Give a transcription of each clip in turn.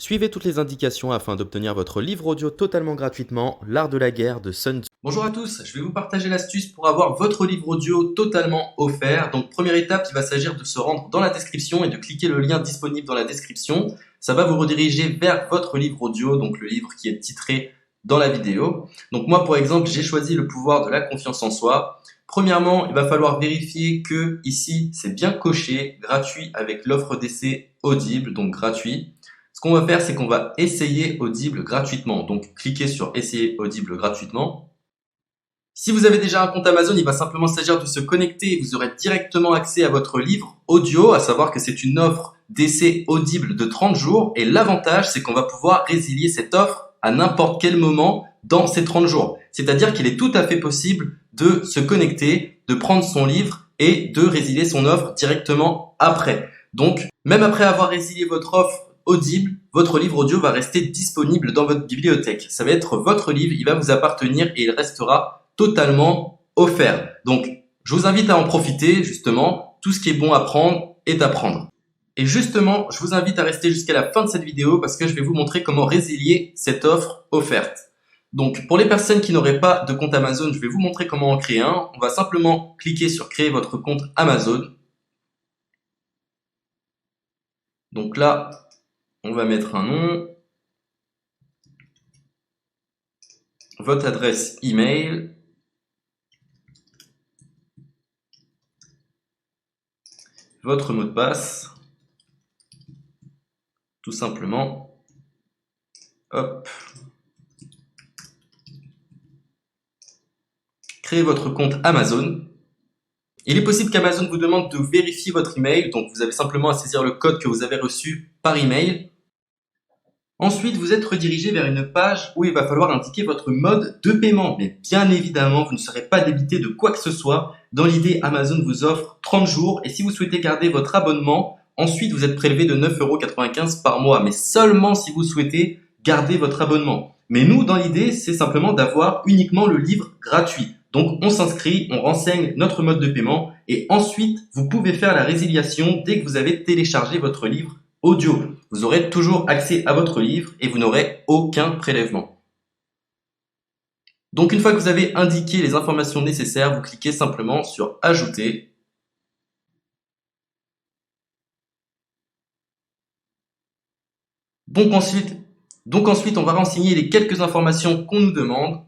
Suivez toutes les indications afin d'obtenir votre livre audio totalement gratuitement, L'Art de la guerre de Sun Tzu. Bonjour à tous, je vais vous partager l'astuce pour avoir votre livre audio totalement offert. Donc première étape, il va s'agir de se rendre dans la description et de cliquer le lien disponible dans la description. Ça va vous rediriger vers votre livre audio, donc le livre qui est titré dans la vidéo. Donc moi par exemple, j'ai choisi le pouvoir de la confiance en soi. Premièrement, il va falloir vérifier que ici c'est bien coché, gratuit avec l'offre d'essai Audible, donc gratuit. Ce qu'on va faire, c'est qu'on va essayer Audible gratuitement. Donc cliquez sur essayer Audible gratuitement. Si vous avez déjà un compte Amazon, il va simplement s'agir de se connecter et vous aurez directement accès à votre livre audio, à savoir que c'est une offre d'essai Audible de 30 jours. Et l'avantage, c'est qu'on va pouvoir résilier cette offre à n'importe quel moment dans ces 30 jours. C'est-à-dire qu'il est tout à fait possible de se connecter, de prendre son livre et de résilier son offre directement après. Donc, même après avoir résilié votre offre Audible, votre livre audio va rester disponible dans votre bibliothèque. Ça va être votre livre, il va vous appartenir et il restera totalement offert. Donc, je vous invite à en profiter, justement. Tout ce qui est bon à prendre est à prendre. Et justement, je vous invite à rester jusqu'à la fin de cette vidéo parce que je vais vous montrer comment résilier cette offre offerte. Donc, pour les personnes qui n'auraient pas de compte Amazon, je vais vous montrer comment en créer un. On va simplement cliquer sur créer votre compte Amazon. Donc là, on va mettre un nom, votre adresse email, votre mot de passe, tout simplement. Hop. Créez votre compte Amazon. Il est possible qu'Amazon vous demande de vérifier votre email, donc vous avez simplement à saisir le code que vous avez reçu par email. Ensuite, vous êtes redirigé vers une page où il va falloir indiquer votre mode de paiement. Mais bien évidemment, vous ne serez pas débité de quoi que ce soit. Dans l'idée, Amazon vous offre 30 jours et si vous souhaitez garder votre abonnement, ensuite vous êtes prélevé de 9,95 € par mois, mais seulement si vous souhaitez garder votre abonnement. Mais nous, dans l'idée, c'est simplement d'avoir uniquement le livre gratuit. Donc, on s'inscrit, on renseigne notre mode de paiement et ensuite, vous pouvez faire la résiliation dès que vous avez téléchargé votre livre audio. Vous aurez toujours accès à votre livre et vous n'aurez aucun prélèvement. Donc une fois que vous avez indiqué les informations nécessaires, vous cliquez simplement sur Ajouter. Donc ensuite, on va renseigner les quelques informations qu'on nous demande.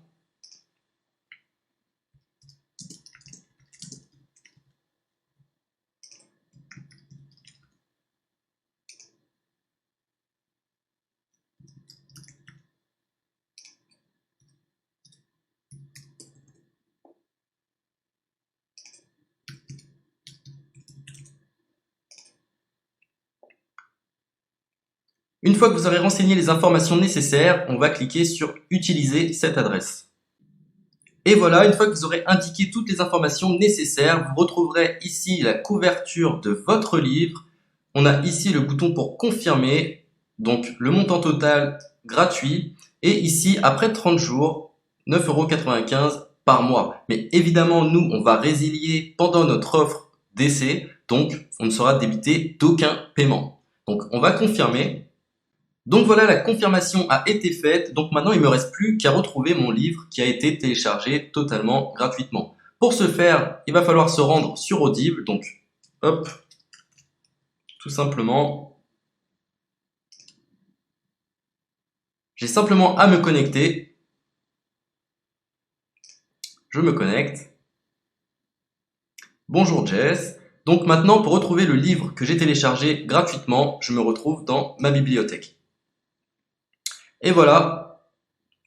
Une fois que vous aurez renseigné les informations nécessaires, on va cliquer sur Utiliser cette adresse. Et voilà, une fois que vous aurez indiqué toutes les informations nécessaires, vous retrouverez ici la couverture de votre livre. On a ici le bouton pour confirmer, donc le montant total gratuit. Et ici, après 30 jours, 9,95 € par mois. Mais évidemment, nous, on va résilier pendant notre offre d'essai, donc on ne sera débité d'aucun paiement. Donc on va confirmer. Donc voilà, la confirmation a été faite. Donc maintenant, il ne me reste plus qu'à retrouver mon livre qui a été téléchargé totalement gratuitement. Pour ce faire, il va falloir se rendre sur Audible. Donc, hop, tout simplement. J'ai simplement à me connecter. Je me connecte. Bonjour Jess. Donc maintenant, pour retrouver le livre que j'ai téléchargé gratuitement, je me retrouve dans ma bibliothèque. Et voilà,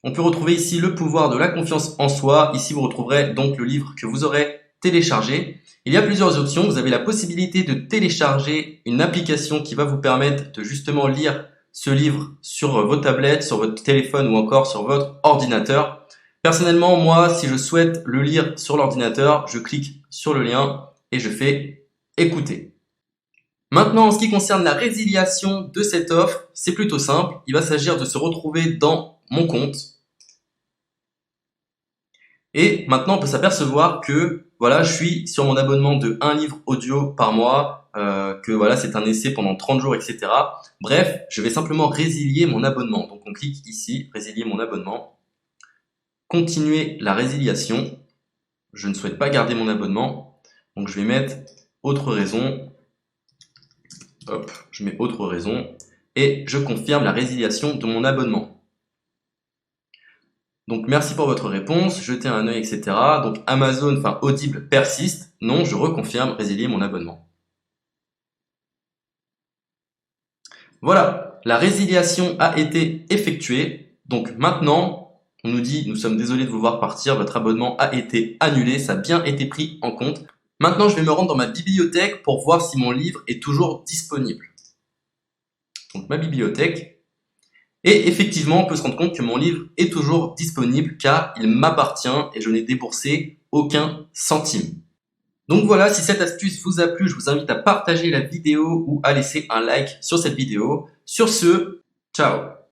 on peut retrouver ici le pouvoir de la confiance en soi. Ici, vous retrouverez donc le livre que vous aurez téléchargé. Il y a plusieurs options. Vous avez la possibilité de télécharger une application qui va vous permettre de justement lire ce livre sur vos tablettes, sur votre téléphone ou encore sur votre ordinateur. Personnellement, moi, si je souhaite le lire sur l'ordinateur, je clique sur le lien et je fais écouter. Maintenant, en ce qui concerne la résiliation de cette offre, c'est plutôt simple. Il va s'agir de se retrouver dans mon compte. Et maintenant, on peut s'apercevoir que voilà, je suis sur mon abonnement de 1 livre audio par mois, que voilà, c'est un essai pendant 30 jours, etc. Bref, je vais simplement résilier mon abonnement. Donc on clique ici, résilier mon abonnement, continuer la résiliation. Je ne souhaite pas garder mon abonnement, donc je vais mettre autre raison. Hop, je mets autre raison et je confirme la résiliation de mon abonnement. Donc merci pour votre réponse, jetez un œil, etc. Donc Amazon, enfin Audible persiste. Non, je reconfirme, résilier mon abonnement. Voilà, la résiliation a été effectuée. Donc maintenant, on nous dit, nous sommes désolés de vous voir partir, votre abonnement a été annulé, ça a bien été pris en compte. Maintenant, je vais me rendre dans ma bibliothèque pour voir si mon livre est toujours disponible. Donc ma bibliothèque. Et effectivement, on peut se rendre compte que mon livre est toujours disponible car il m'appartient et je n'ai déboursé aucun centime. Donc voilà, si cette astuce vous a plu, je vous invite à partager la vidéo ou à laisser un like sur cette vidéo. Sur ce, ciao!